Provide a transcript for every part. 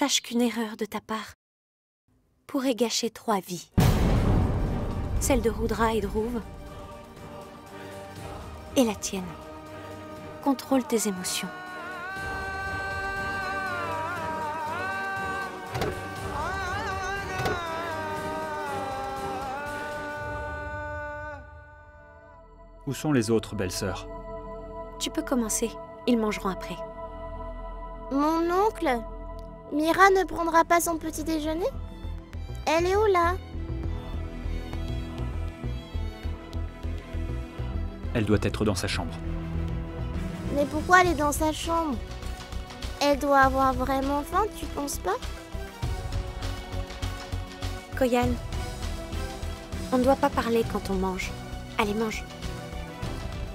sache qu'une erreur de ta part pourrait gâcher 3 vies. Celle de Rudra et Dhruv, et la tienne. Contrôle tes émotions. Où sont les autres, belle-sœur? Tu peux commencer. Ils mangeront après. Mon oncle, Mira ne prendra pas son petit déjeuner? Elle est où là? Elle doit être dans sa chambre. Mais pourquoi elle est dans sa chambre? Elle doit avoir vraiment faim, tu penses pas? Koyan, on ne doit pas parler quand on mange. Allez, mange.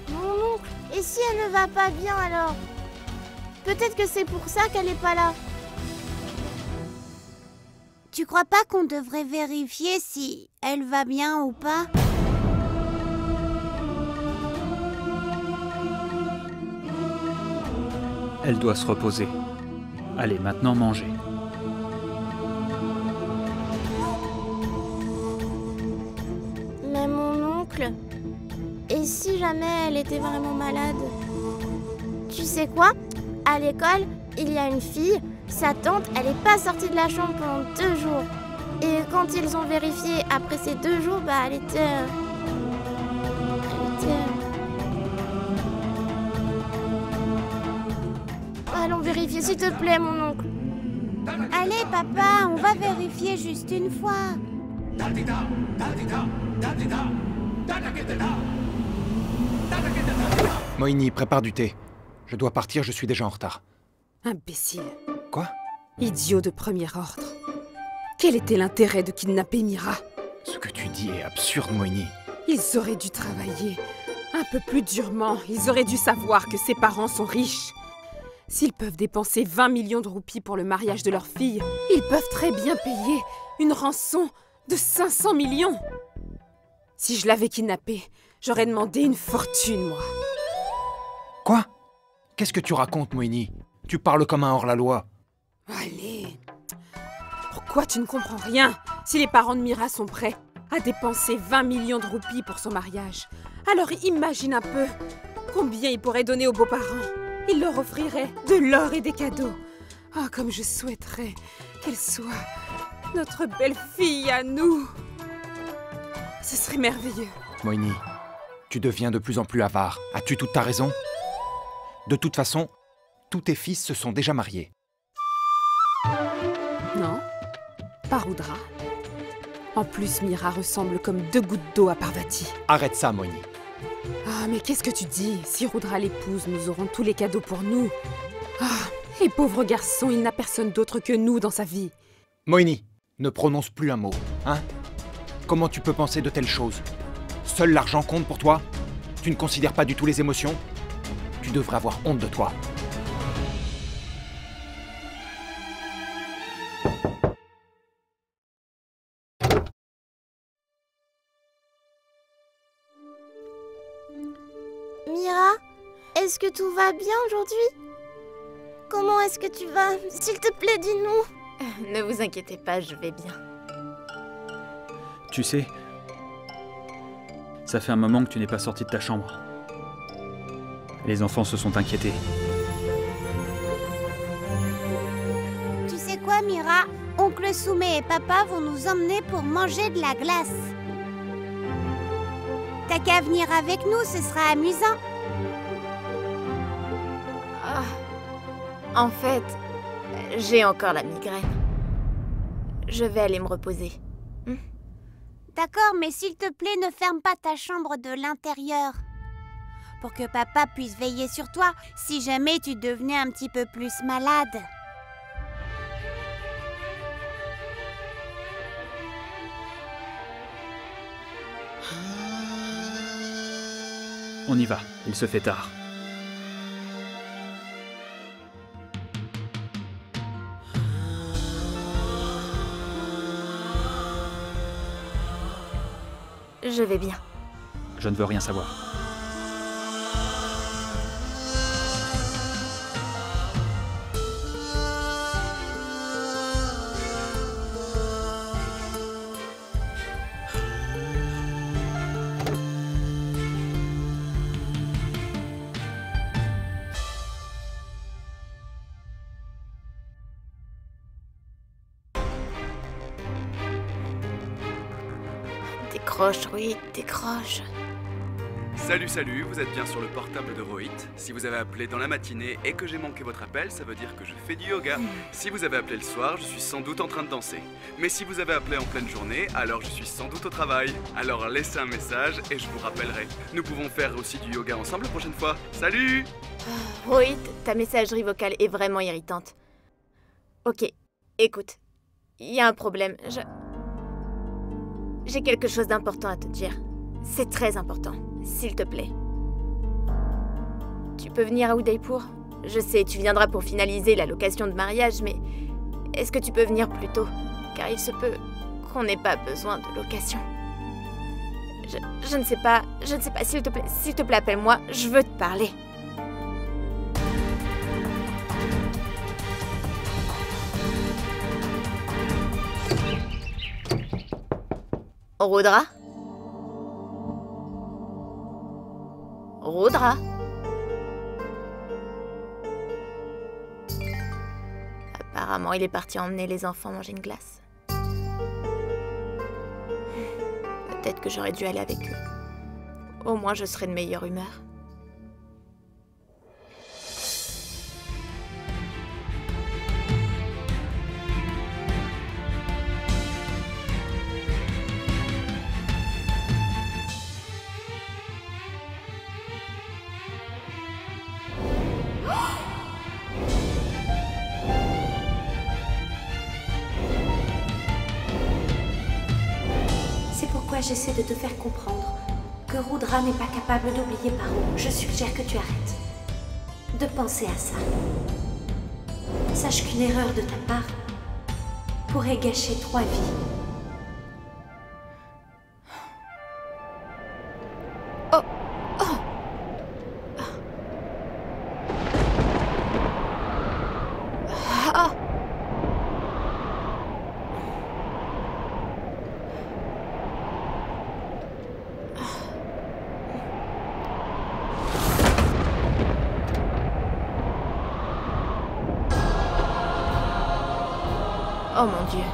Mon oncle, et si elle ne va pas bien alors? Peut-être que c'est pour ça qu'elle n'est pas là. Tu crois pas qu'on devrait vérifier si elle va bien ou pas? Elle doit se reposer. Allez, maintenant mangez. Mais mon oncle, et si jamais elle était vraiment malade? Tu sais quoi? À l'école, il y a une fille, sa tante, elle n'est pas sortie de la chambre pendant 2 jours. Et quand ils ont vérifié après ces 2 jours, bah elle était... Allons vérifier, s'il te plaît, mon oncle. Allez, papa, on va vérifier juste une fois. Moini, prépare du thé. Je dois partir, je suis déjà en retard. Imbécile. Quoi? Idiot de premier ordre. Quel était l'intérêt de kidnapper Mira? Ce que tu dis est absurde, Moini. Ils auraient dû travailler un peu plus durement. Ils auraient dû savoir que ses parents sont riches. S'ils peuvent dépenser 20 millions de roupies pour le mariage de leur fille, ils peuvent très bien payer une rançon de 500 millions. Si je l'avais kidnappé, j'aurais demandé une fortune, moi. Quoi? Qu'est-ce que tu racontes, Moini? Tu parles comme un hors-la-loi. Allez. Pourquoi tu ne comprends rien? Si les parents de Mira sont prêts à dépenser 20 millions de roupies pour son mariage, alors imagine un peu combien ils pourraient donner aux beaux-parents. Ils leur offriraient de l'or et des cadeaux. Ah, comme je souhaiterais qu'elle soit notre belle-fille à nous. Ce serait merveilleux. Moini, tu deviens de plus en plus avare. As-tu toute ta raison? De toute façon, tous tes fils se sont déjà mariés. Non, pas Rudra. En plus, Mira ressemble comme 2 gouttes d'eau à Parvati. Arrête ça, Moini. Ah, mais qu'est-ce que tu dis? Si Rudra l'épouse, nous aurons tous les cadeaux pour nous. Ah, et pauvre garçon, il n'a personne d'autre que nous dans sa vie. Moini, ne prononce plus un mot, hein? Comment tu peux penser de telles choses? Seul l'argent compte pour toi? Tu ne considères pas du tout les émotions? Tu devrais avoir honte de toi. Mira, est-ce que tout va bien aujourd'hui? Comment est-ce que tu vas? S'il te plaît, dis-nous. Ne vous inquiétez pas, je vais bien. Tu sais, ça fait un moment que tu n'es pas sortie de ta chambre. Les enfants se sont inquiétés. Tu sais quoi, Mira? Oncle Soumet et papa vont nous emmener pour manger de la glace. T'as qu'à venir avec nous, ce sera amusant. Ah, en fait, j'ai encore la migraine. Je vais aller me reposer. D'accord, mais s'il te plaît, ne ferme pas ta chambre de l'intérieur. Pour que papa puisse veiller sur toi, si jamais tu devenais un petit peu plus malade. On y va, il se fait tard. Je vais bien. Je ne veux rien savoir. Décroche, Rohit, décroche. Salut, vous êtes bien sur le portable de Rohit. Si vous avez appelé dans la matinée et que j'ai manqué votre appel, ça veut dire que je fais du yoga. Si vous avez appelé le soir, je suis sans doute en train de danser. Mais si vous avez appelé en pleine journée, alors je suis sans doute au travail. Alors laissez un message et je vous rappellerai. Nous pouvons faire aussi du yoga ensemble la prochaine fois. Salut! Rohit, ta messagerie vocale est vraiment irritante. Ok, écoute, il y a un problème. J'ai quelque chose d'important à te dire. C'est très important, s'il te plaît. Tu peux venir à Udaipur? Je sais, tu viendras pour finaliser la location de mariage, mais est-ce que tu peux venir plus tôt? Car il se peut qu'on n'ait pas besoin de location. Je ne sais pas, s'il te plaît, appelle-moi, je veux te parler. Rudra? Rudra? Apparemment, il est parti emmener les enfants manger une glace. Peut-être que j'aurais dû aller avec eux. Au moins, je serais de meilleure humeur. J'essaie de te faire comprendre que Rudra n'est pas capable d'oublier Paro. Je suggère que tu arrêtes de penser à ça. Sache qu'une erreur de ta part pourrait gâcher 3 vies. Oh. Oh. Oh. Oh mon Dieu.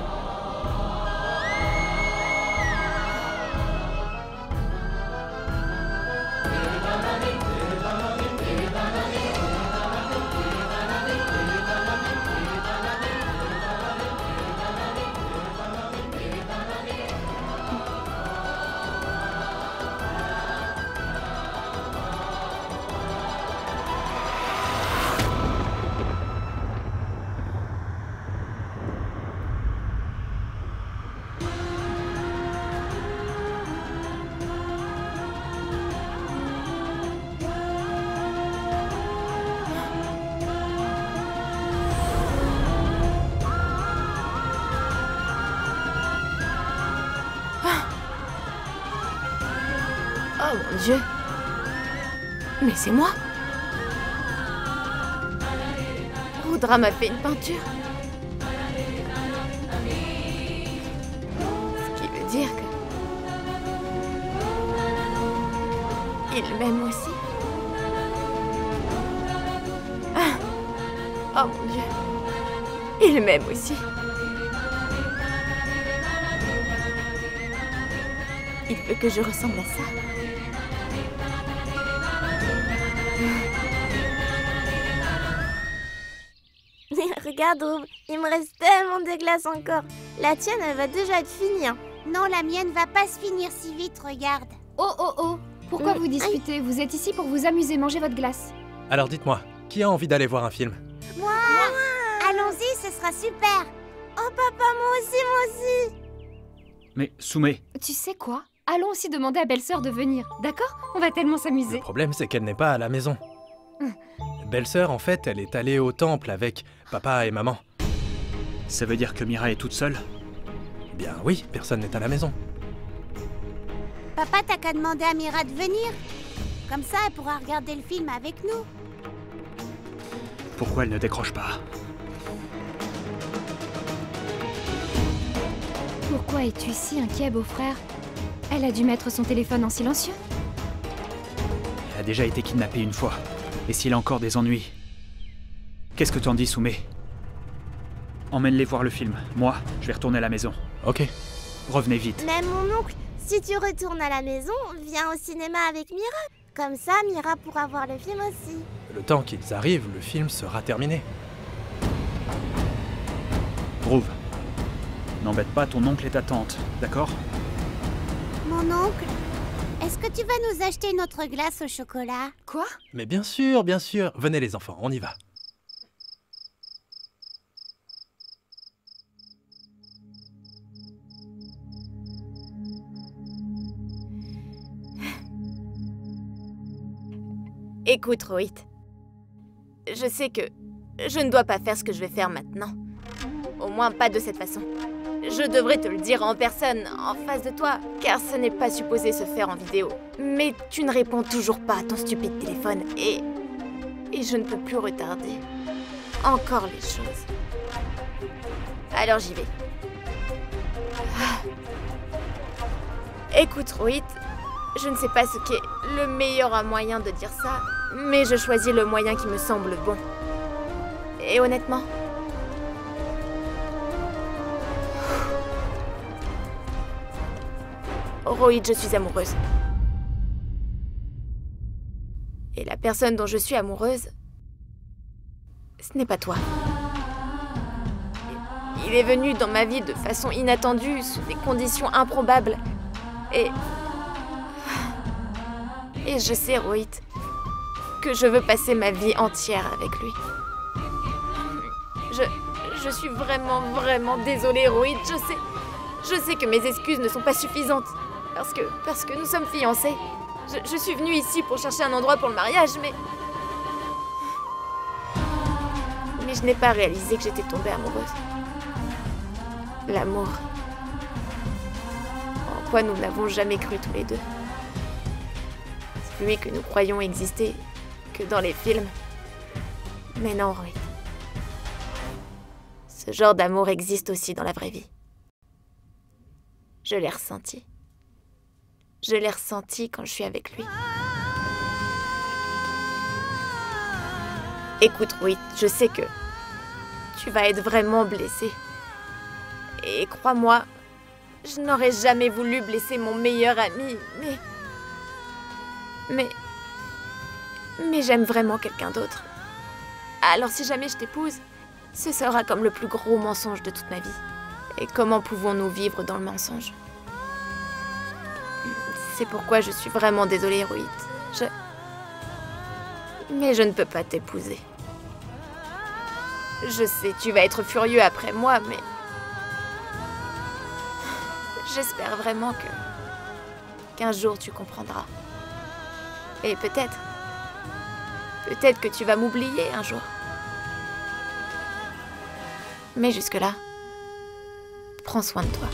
Oh mon Dieu. Mais c'est moi. Rudra m'a fait une peinture. Ce qui veut dire que... il m'aime aussi. Ah. Oh mon Dieu. Il m'aime aussi. Il veut que je ressemble à ça. Regarde, Roub, il me reste tellement de glace encore. La tienne, elle va déjà être finie. Hein. Non, la mienne va pas se finir si vite, regarde. Oh, pourquoi vous disputez? Vous êtes ici pour vous amuser, manger votre glace. Alors dites-moi, qui a envie d'aller voir un film? Moi. Allons-y, ce sera super. Oh papa, moi aussi. Mais Soumé... Tu sais quoi? Allons aussi demander à belle-sœur de venir, d'accord? On va tellement s'amuser. Le problème, c'est qu'elle n'est pas à la maison. Belle-sœur, en fait, elle est allée au temple avec papa et maman. Ça veut dire que Mira est toute seule? Eh bien oui, personne n'est à la maison. Papa, t'as qu'à demander à Mira de venir. Comme ça, elle pourra regarder le film avec nous. Pourquoi elle ne décroche pas? Pourquoi es-tu si inquiet, beau-frère? Elle a dû mettre son téléphone en silencieux. Elle a déjà été kidnappée une fois. Et s'il a encore des ennuis? Qu'est-ce que t'en dis, Soumé? Emmène-les voir le film. Moi, je vais retourner à la maison. Ok. Revenez vite. Mais mon oncle, Si tu retournes à la maison, viens au cinéma avec Mira. Comme ça, Mira pourra voir le film aussi. Le temps qu'ils arrivent, le film sera terminé. Groove, n'embête pas ton oncle et ta tante, d'accord? Mon oncle, est-ce que tu vas nous acheter une autre glace au chocolat? Quoi? Mais bien sûr, bien sûr. Venez les enfants, on y va. Écoute, Rohit. Je sais que je ne dois pas faire ce que je vais faire maintenant. Au moins pas de cette façon. Je devrais te le dire en personne, en face de toi, car ce n'est pas supposé se faire en vidéo. Mais tu ne réponds toujours pas à ton stupide téléphone et je ne peux plus retarder encore les choses. Alors j'y vais. Écoute, Rohit, je ne sais pas ce qu'est le meilleur moyen de dire ça, mais je choisis le moyen qui me semble bon. Et honnêtement, Rohit, je suis amoureuse. Et la personne dont je suis amoureuse, ce n'est pas toi. Il est venu dans ma vie de façon inattendue, sous des conditions improbables. Et je sais, Rohit, que je veux passer ma vie entière avec lui. Je suis vraiment désolée, Rohit. Je sais que mes excuses ne sont pas suffisantes. Parce que nous sommes fiancés. Je suis venue ici pour chercher un endroit pour le mariage, mais je n'ai pas réalisé que j'étais tombée amoureuse. L'amour. En quoi nous n'avons jamais cru tous les deux. Celui que nous croyons exister que dans les films. Mais non, Rohit. Ce genre d'amour existe aussi dans la vraie vie. Je l'ai ressenti. Je l'ai ressenti quand je suis avec lui. Écoute, Rohit, je sais que tu vas être vraiment blessé. Et crois-moi, je n'aurais jamais voulu blesser mon meilleur ami, mais j'aime vraiment quelqu'un d'autre. Alors si jamais je t'épouse, ce sera comme le plus gros mensonge de toute ma vie. Et comment pouvons-nous vivre dans le mensonge? C'est pourquoi je suis vraiment désolée, Rohit. Mais je ne peux pas t'épouser. Je sais, tu vas être furieux après moi, mais j'espère vraiment qu'un jour tu comprendras. Et peut-être que tu vas m'oublier un jour. Mais jusque-là, prends soin de toi.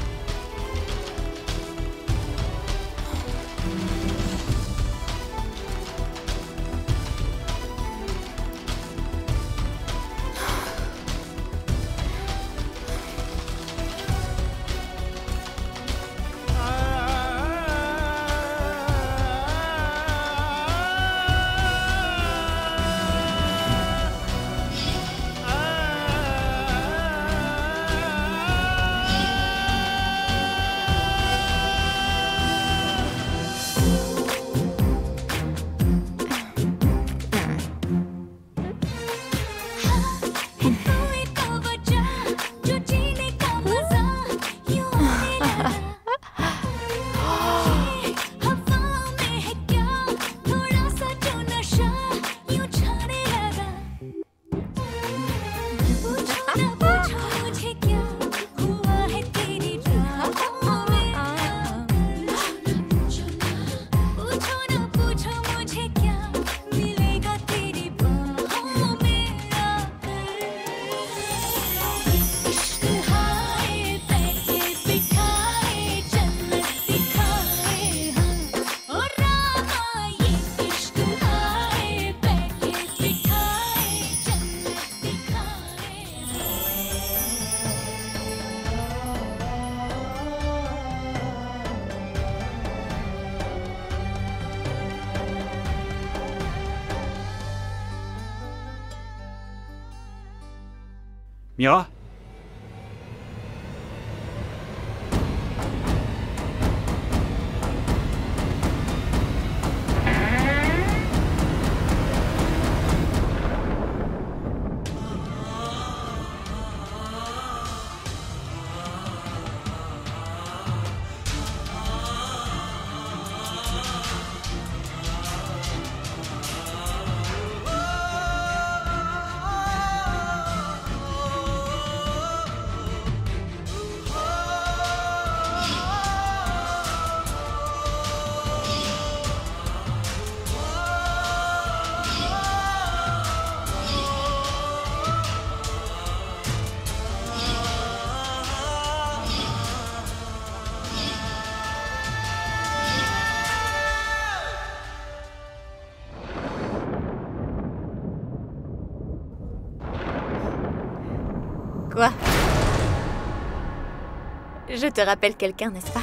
Mira? Quoi? Je te rappelle quelqu'un, n'est-ce pas?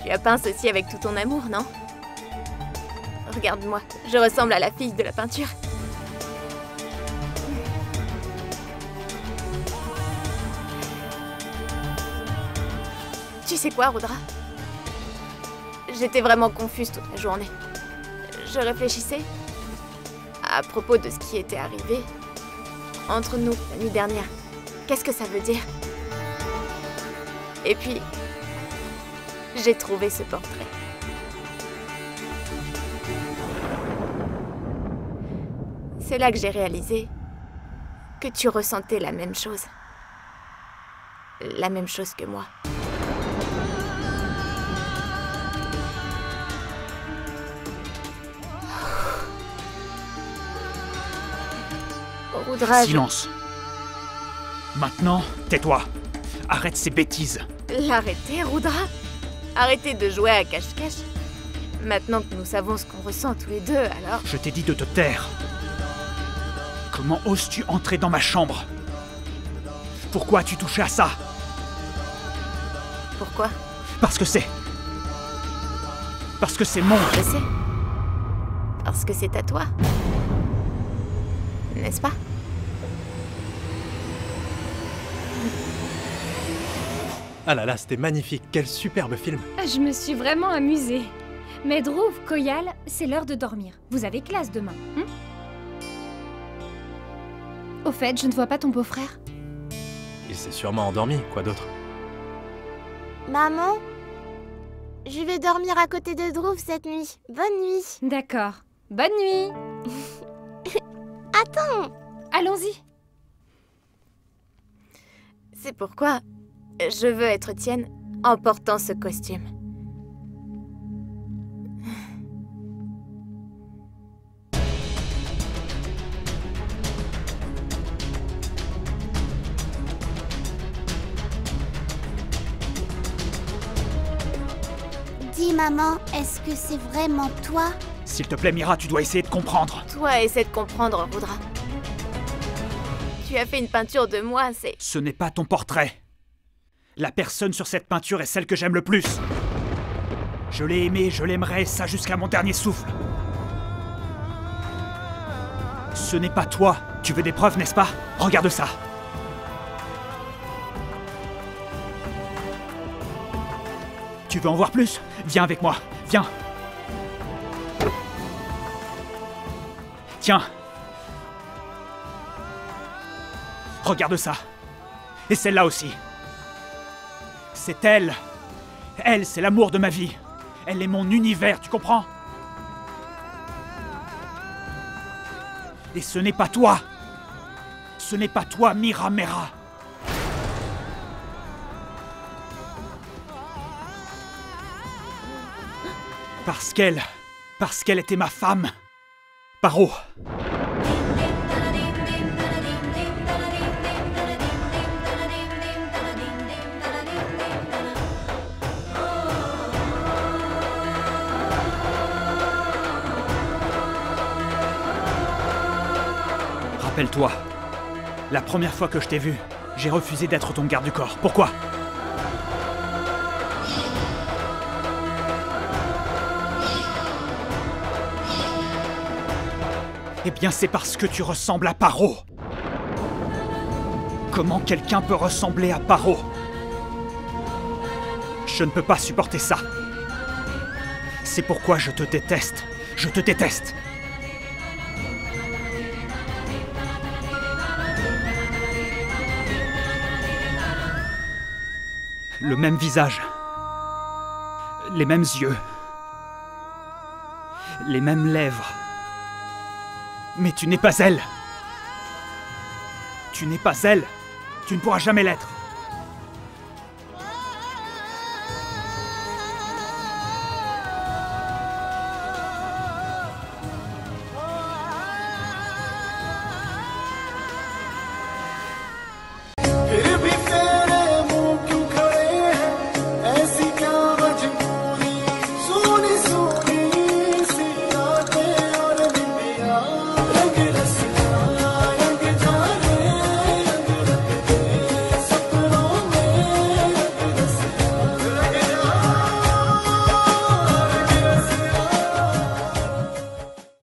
Tu as peint ceci avec tout ton amour, non? Regarde-moi, je ressemble à la fille de la peinture. Tu sais quoi, Rudra? J'étais vraiment confuse toute la journée. Je réfléchissais à propos de ce qui était arrivé entre nous la nuit dernière. Qu'est-ce que ça veut dire? Et puis, j'ai trouvé ce portrait. C'est là que j'ai réalisé que tu ressentais la même chose. La même chose que moi. Rudra, Silence. Maintenant, tais-toi. Arrête ces bêtises. L'arrêter, Rudra? Arrêtez de jouer à cache-cache. Maintenant que nous savons ce qu'on ressent tous les deux, alors... Je t'ai dit de te taire. Comment oses-tu entrer dans ma chambre? Pourquoi as-tu touché à ça? Pourquoi? Parce que c'est... Parce que c'est mon... Je sais. Parce que c'est à toi. N'est-ce pas? Ah là là, c'était magnifique, quel superbe film. Je me suis vraiment amusée. Mais Dhruv, Koyal, c'est l'heure de dormir. Vous avez classe demain, Au fait, je ne vois pas ton beau-frère. Il s'est sûrement endormi, quoi d'autre? Maman, je vais dormir à côté de Dhruv cette nuit. Bonne nuit. D'accord. Bonne nuit. Attends. Allons-y. C'est pourquoi je veux être tienne en portant ce costume. Dis maman, est-ce que c'est vraiment toi? S'il te plaît, Mira, tu dois essayer de comprendre. Toi, essaie de comprendre, Rudra. Tu as fait une peinture de moi, c'est... Ce n'est pas ton portrait. La personne sur cette peinture est celle que j'aime le plus. Je l'ai aimée, je l'aimerai, ça jusqu'à mon dernier souffle. Ce n'est pas toi. Tu veux des preuves, n'est-ce pas? Regarde ça. Tu veux en voir plus? Viens avec moi, viens. Tiens. Regarde ça. Et celle-là aussi. C'est elle. Elle, c'est l'amour de ma vie. Elle est mon univers, tu comprends? Et ce n'est pas toi. Ce n'est pas toi, Mira Mera. Parce qu'elle était ma femme. Paro. Rappelle-toi, la première fois que je t'ai vu, j'ai refusé d'être ton garde du corps. Pourquoi? Eh bien, c'est parce que tu ressembles à Paro. Comment quelqu'un peut ressembler à Paro? Je ne peux pas supporter ça. C'est pourquoi je te déteste. Je te déteste. Le même visage. Les mêmes yeux. Les mêmes lèvres. Mais tu n'es pas elle. Tu n'es pas elle. Tu ne pourras jamais l'être.